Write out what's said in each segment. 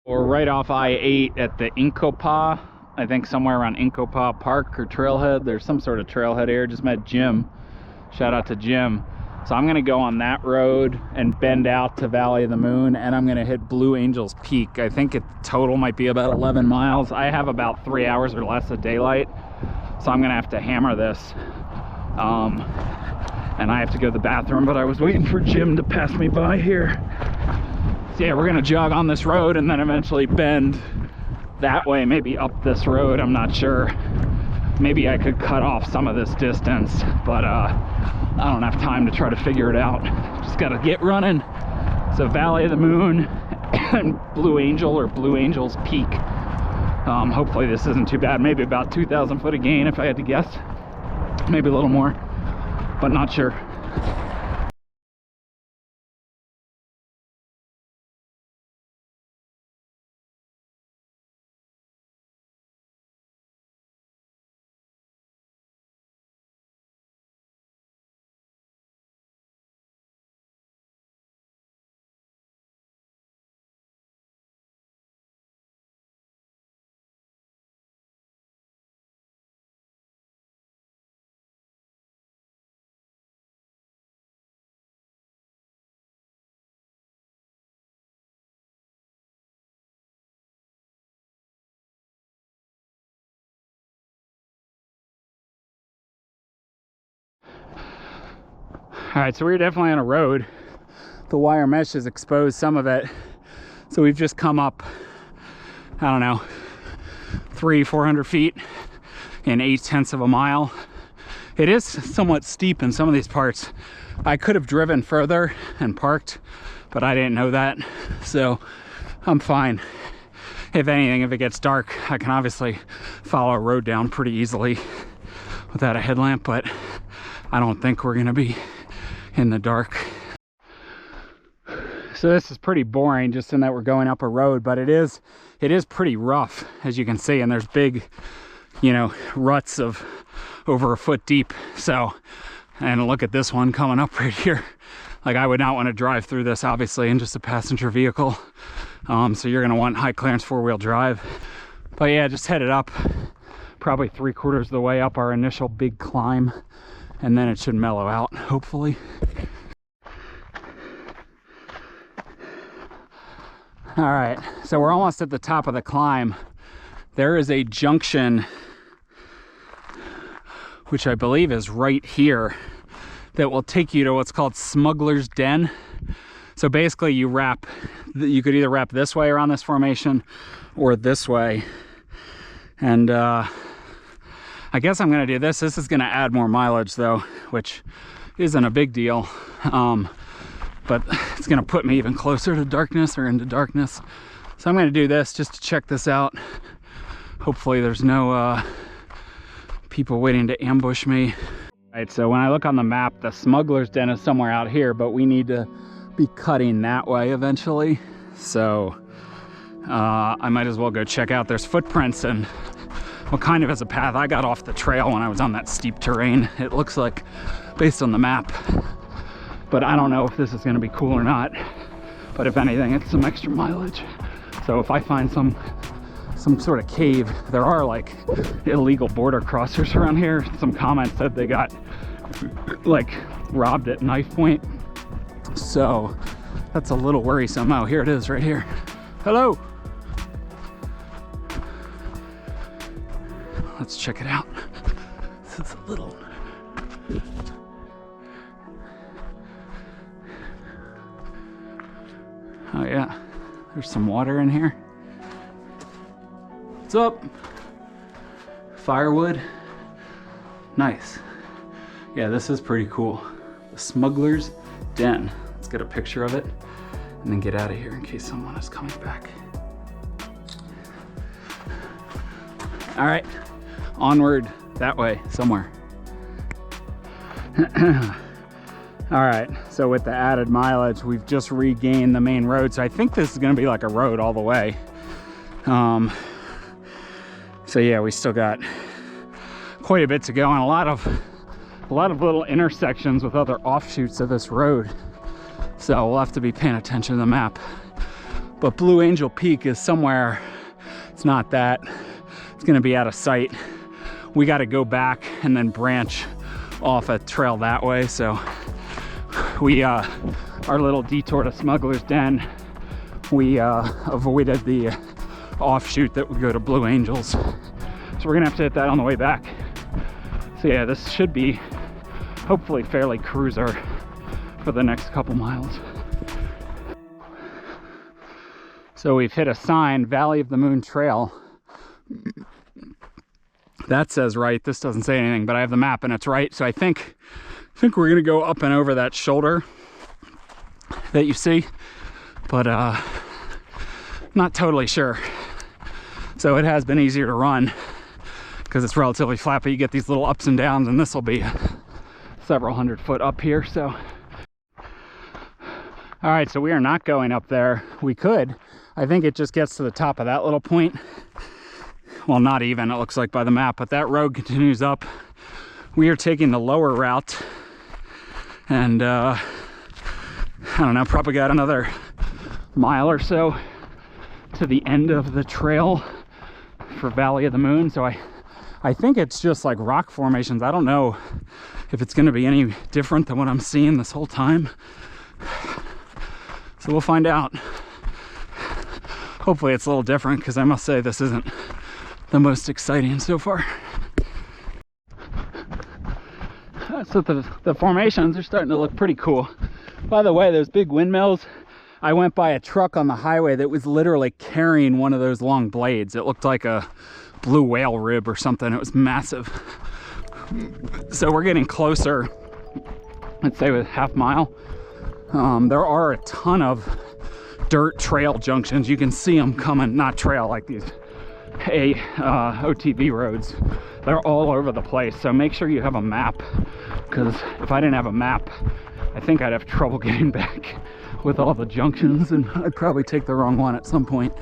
We're right off I-8 at the Incopa, I think somewhere around Incopa Park or Trailhead. There's some sort of trailhead here. Just met Jim. Shout out to Jim. So I'm gonna go on that road and bend out to Valley of the Moon, and I'm gonna hit Blue Angels Peak. I think it total might be about 11 miles. I have about 3 hours or less of daylight, so I'm gonna have to hammer this. And I have to go to the bathroom, but I was waiting for Jim to pass me by here. So yeah, we're gonna jog on this road and then eventually bend that way, maybe up this road. I'm not sure. Maybe I could cut off some of this distance, but I don't have time to try to figure it out. Just gotta get running. So Valley of the Moon and Blue Angel or Blue Angels Peak. Hopefully this isn't too bad. Maybe about 2,000 foot of gain if I had to guess. Maybe a little more, but not sure. All right, so we're definitely on a road. The wire mesh has exposed some of it. So we've just come up, I don't know, 300-400 feet in 0.8 of a mile. It is somewhat steep in some of these parts. I could have driven further and parked, but I didn't know that. So I'm fine. If anything, if it gets dark, I can obviously follow a road down pretty easily without a headlamp, but I don't think we're gonna be in the dark. So this is pretty boring just in that we're going up a road, but it is pretty rough, as you can see, and there's big, you know, ruts of over a foot deep. So, and look at this one coming up right here. Like, I would not want to drive through this, obviously, in just a passenger vehicle. So you're gonna want high clearance 4-wheel drive. But yeah, just headed up probably 3/4 of the way up our initial big climb, and then it should mellow out, hopefully. All right, so we're almost at the top of the climb. There is a junction, which I believe is right here, that will take you to what's called Smuggler's Den. So basically you could either wrap this way around this formation or this way. And I guess I'm gonna do this. This is gonna add more mileage though, which isn't a big deal. But it's gonna put me even closer to darkness or into darkness. So I'm gonna do this just to check this out. Hopefully there's no people waiting to ambush me. All right, so when I look on the map, the Smuggler's Den is somewhere out here, but we need to be cutting that way eventually. So I might as well go check out. There's footprints and what kind of is a path. I got off the trail when I was on that steep terrain, it looks like, based on the map. But I don't know if this is gonna be cool or not. But if anything, it's some extra mileage. So if I find some sort of cave, there are like illegal border crossers around here. Some comments said they got like robbed at knife point. So that's a little worrisome. Oh, here it is right here. Hello. Let's check it out. This is a little... Oh yeah, there's some water in here. What's up? Firewood. Nice. Yeah, this is pretty cool. The Smuggler's Den. Let's get a picture of it and then get out of here in case someone is coming back. All right, onward that way somewhere. All right, so with the added mileage, we've just regained the main road. So I think this is gonna be like a road all the way. So yeah, we still got quite a bit to go, and a lot of little intersections with other offshoots of this road. So we'll have to be paying attention to the map. But Blue Angel Peak is somewhere, it's not that. It's gonna be out of sight. We gotta go back and then branch off a trail that way. So we, our little detour to Smuggler's Den, we avoided the offshoot that would go to Blue Angels. So we're gonna have to hit that on the way back. So yeah, this should be hopefully fairly cruiser for the next couple miles. So we've hit a sign, Valley of the Moon Trail. That says right. This doesn't say anything, but I have the map and it's right. So I think we're gonna go up and over that shoulder that you see, but not totally sure. So it has been easier to run because it's relatively flat, but you get these little ups and downs, and this will be several hundred foot up here. So all right, so we are not going up there. We could. I think it just gets to the top of that little point. Well, not even, it looks like by the map, but that road continues up. We are taking the lower route, and I don't know, probably got another mile or so to the end of the trail for Valley of the Moon. So I think it's just like rock formations. I don't know if it's going to be any different than what I'm seeing this whole time. So we'll find out. Hopefully it's a little different, because I must say this isn't the most exciting so far. So the formations are starting to look pretty cool. By the way, those big windmills, I went by a truck on the highway that was literally carrying one of those long blades. It looked like a blue whale rib or something. It was massive. So we're getting closer, let's say with half mile. There are a ton of dirt trail junctions. You can see them coming, not trail, like these OTV roads. They're all over the place. So make sure you have a map, because if I didn't have a map, I think I'd have trouble getting back with all the junctions, and I'd probably take the wrong one at some point.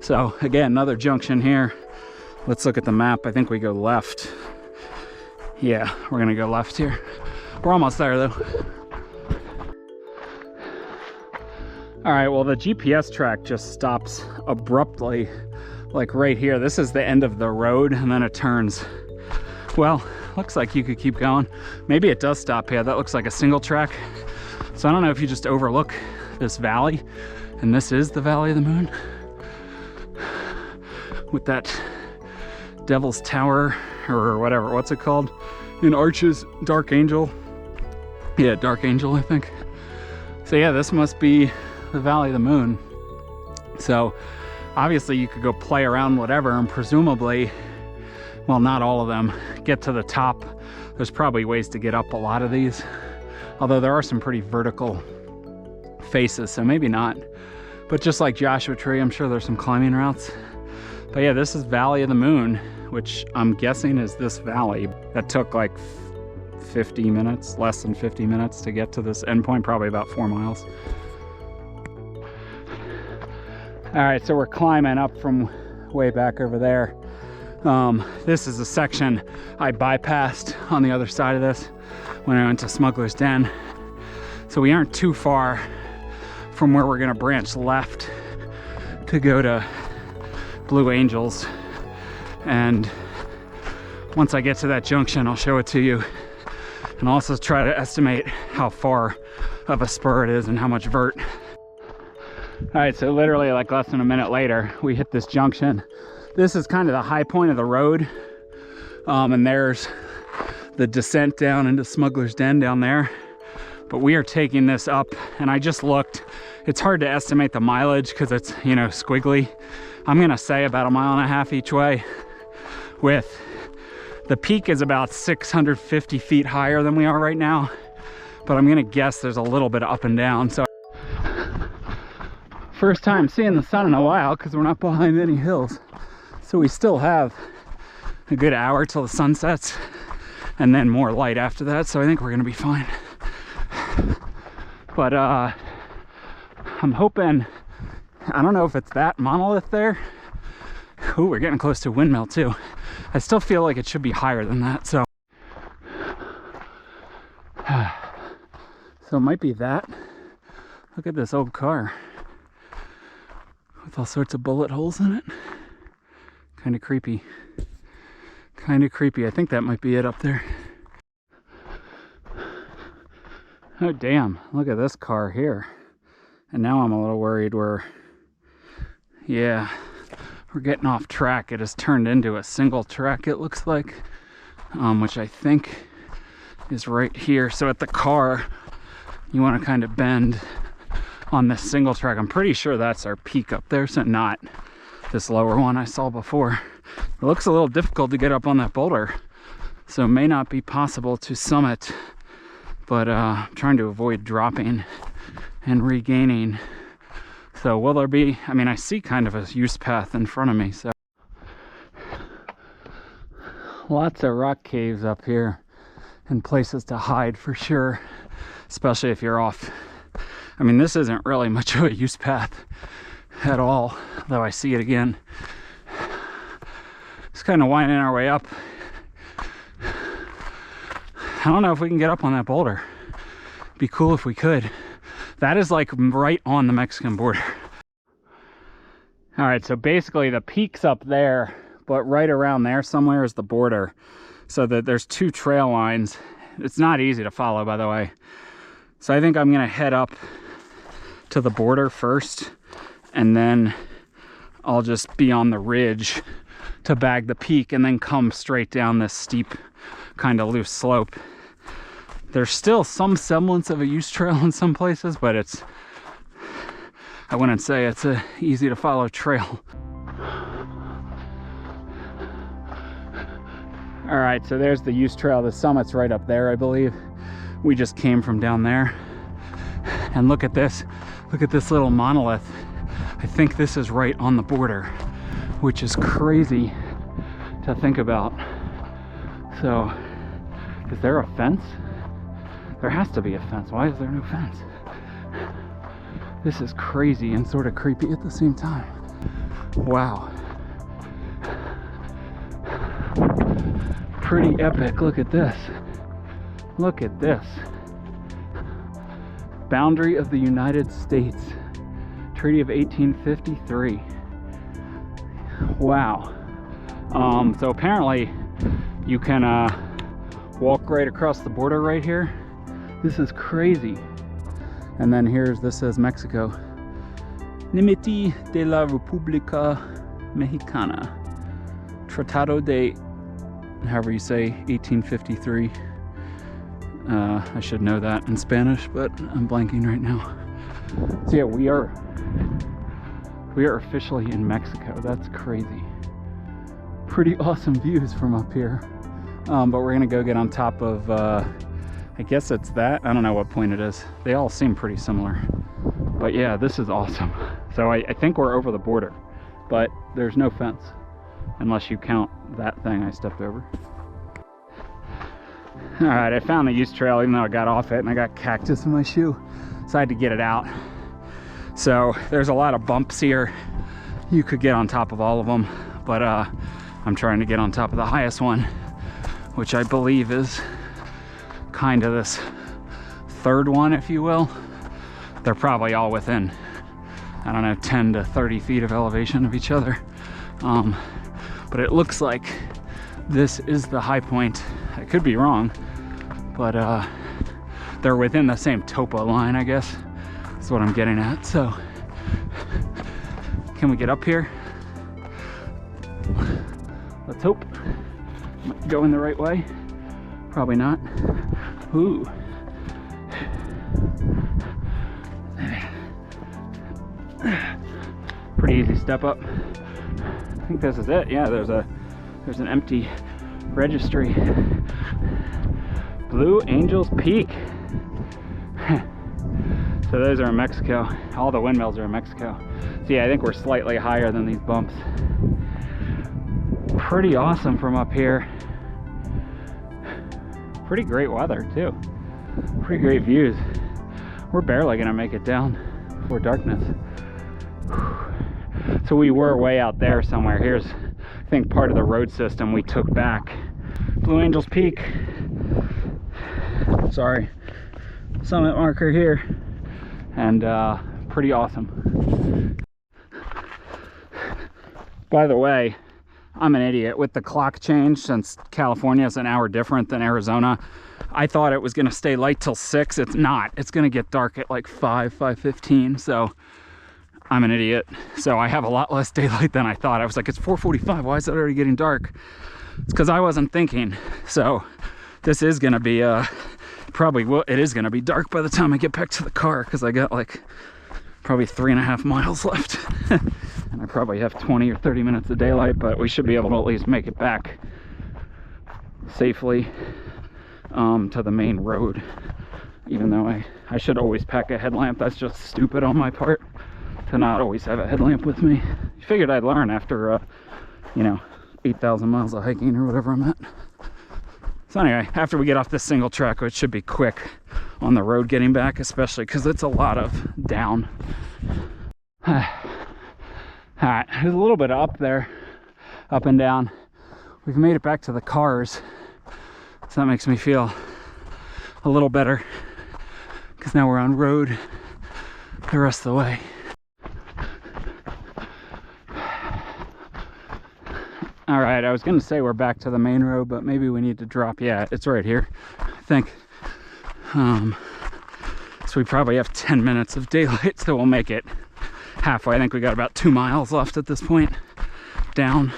So again, another junction here. Let's look at the map. I think we go left. Yeah, we're gonna go left here. We're almost there though. All right, well, the GPS track just stops abruptly, like right here. This is the end of the road, and then it turns. Well, looks like you could keep going. Maybe it does stop here. That looks like a single track. So I don't know if you just overlook this valley, and this is the Valley of the Moon with that Devil's Tower or whatever, what's it called in Arches? Dark Angel. Yeah, Dark Angel, I think. So yeah, this must be the Valley of the Moon. So obviously you could go play around whatever, and presumably, well, not all of them, get to the top. There's probably ways to get up a lot of these, although there are some pretty vertical faces, so maybe not. But just like Joshua Tree, I'm sure there's some climbing routes. But yeah, this is Valley of the Moon, which I'm guessing is this valley. That took like 50 minutes, less than 50 minutes to get to this endpoint, probably about 4 miles. All right, so we're climbing up from way back over there. This is a section I bypassed on the other side of this when I went to Smuggler's Den. So we aren't too far from where we're gonna branch left to go to Blue Angels. And once I get to that junction, I'll show it to you, and also try to estimate how far of a spur it is and how much vert. All right, so literally like less than a minute later, we hit this junction. This is kind of the high point of the road. And there's the descent down into Smuggler's Den down there. But we are taking this up, and I just looked. It's hard to estimate the mileage because it's, you know, squiggly. I'm gonna say about 1.5 miles each way. With the peak is about 650 feet higher than we are right now. But I'm gonna guess there's a little bit of up and down. So first time seeing the sun in a while, because we're not behind any hills. So we still have a good hour till the sun sets, and then more light after that. So I think we're gonna be fine. But I'm hoping, I don't know if it's that monolith there. Ooh, we're getting close to a windmill too. I still feel like it should be higher than that. So it might be that. Look at this old car. with all sorts of bullet holes in it. Kind of creepy. Kind of creepy. I think that might be it up there. Oh damn, look at this car here. And now I'm a little worried we're getting off track. It has turned into a single track, it looks like, which I think is right here. So at the car, you want to kind of bend on this single track. I'm pretty sure that's our peak up there, so not this lower one I saw before. It looks a little difficult to get up on that boulder, so it may not be possible to summit, but I'm trying to avoid dropping and regaining. So will there be, I mean, I see kind of a use path in front of me, so. Lots of rock caves up here and places to hide for sure, especially if you're off. I mean, this isn't really much of a use path at all, though I see it again. Just kind of winding our way up. I don't know if we can get up on that boulder. Be cool if we could. That is like right on the Mexican border. All right, so basically the peak's up there, but right around there somewhere is the border. So that there's two trail lines. It's not easy to follow, by the way. So I think I'm gonna head up to the border first, and then I'll just be on the ridge to bag the peak and then come straight down this steep, kind of loose slope. There's still some semblance of a use trail in some places, but I wouldn't say it's a easy to follow trail. All right, so there's the use trail. The summit's right up there, I believe. We just came from down there. And look at this little monolith. I think this is right on the border, which is crazy to think about. So, is there a fence? There has to be a fence. Why is there no fence? This is crazy and sort of creepy at the same time. Wow. Pretty epic. Look at this. Look at this. Boundary of the United States. Treaty of 1853. Wow. So apparently you can walk right across the border right here. This is crazy. And then this says Mexico. Límite de la República Mexicana. Tratado de, however you say, 1853. I should know that in Spanish, but I'm blanking right now. So yeah, we are officially in Mexico. That's crazy. Pretty awesome views from up here. But we're gonna go get on top of, I guess it's that. I don't know what point it is. They all seem pretty similar. But yeah, this is awesome. So I think we're over the border, but there's no fence, unless you count that thing I stepped over. All right, I found the use trail, even though I got off it and I got cactus in my shoe, so I had to get it out. So there's a lot of bumps here. You could get on top of all of them, but I'm trying to get on top of the highest one, which I believe is kind of this third one, if you will. They're probably all within, I don't know, 10 to 30 feet of elevation of each other. But it looks like this is the high point. I could be wrong, but they're within the same topo line, I guess. That's what I'm getting at. So can we get up here? Let's hope. Going the right way? Probably not. Ooh. Pretty easy step up. I think this is it. Yeah, there's an empty registry. Blue Angels Peak. So those are in Mexico. All the windmills are in Mexico. So yeah, I think we're slightly higher than these bumps. Pretty awesome from up here. Pretty great weather too. Pretty great views. We're barely gonna make it down before darkness. So we were way out there somewhere. Here's, I think, part of the road system we took back. Blue Angels Peak. Sorry. Summit marker here. And pretty awesome. By the way, I'm an idiot with the clock change. Since California is an hour different than Arizona, I thought it was going to stay light till 6. It's not. It's going to get dark at like 5:15. So I'm an idiot. So I have a lot less daylight than I thought. I was like, it's 4:45. Why is it already getting dark? It's because I wasn't thinking. So this is going to be it is going to be dark by the time I get back to the car, because I got like probably 3.5 miles left. And I probably have 20 or 30 minutes of daylight, but we should be able to at least make it back safely to the main road. Even though I should always pack a headlamp. That's just stupid on my part to not always have a headlamp with me. I figured I'd learn after, 8,000 miles of hiking or whatever I'm at. So anyway, after we get off this single track, which should be quick on the road getting back, especially because it's a lot of down. Alright, there's a little bit up there, up and down. We've made it back to the cars, so that makes me feel a little better, because now we're on road the rest of the way. Alright, I was going to say we're back to the main road, but maybe we need to drop. Yeah, it's right here, I think. So we probably have 10 minutes of daylight, so we'll make it halfway. I think we got about 2 miles left at this point, down.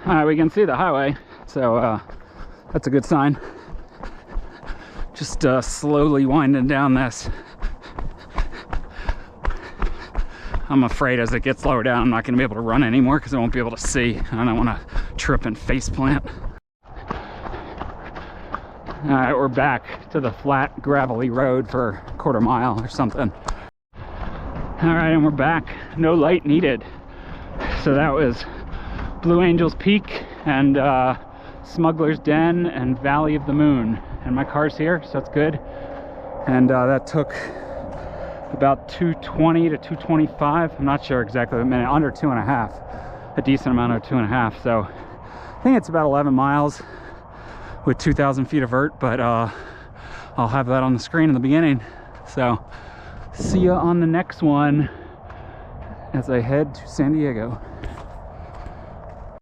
Alright, we can see the highway, so that's a good sign. Just slowly winding down this. I'm afraid as it gets lower down, I'm not going to be able to run anymore because I won't be able to see. I don't want to trip and face plant. Alright, we're back to the flat, gravelly road for a quarter mile or something. Alright, and we're back. No light needed. So that was Blue Angel's Peak and Smuggler's Den and Valley of the Moon. And my car's here, so that's good. And that took about 2:20 to 2:25. I'm not sure exactly a minute, under 2.5. A decent amount of 2.5. So I think it's about 11 miles with 2,000 feet of vert, but I'll have that on the screen in the beginning. So see ya on the next one as I head to San Diego.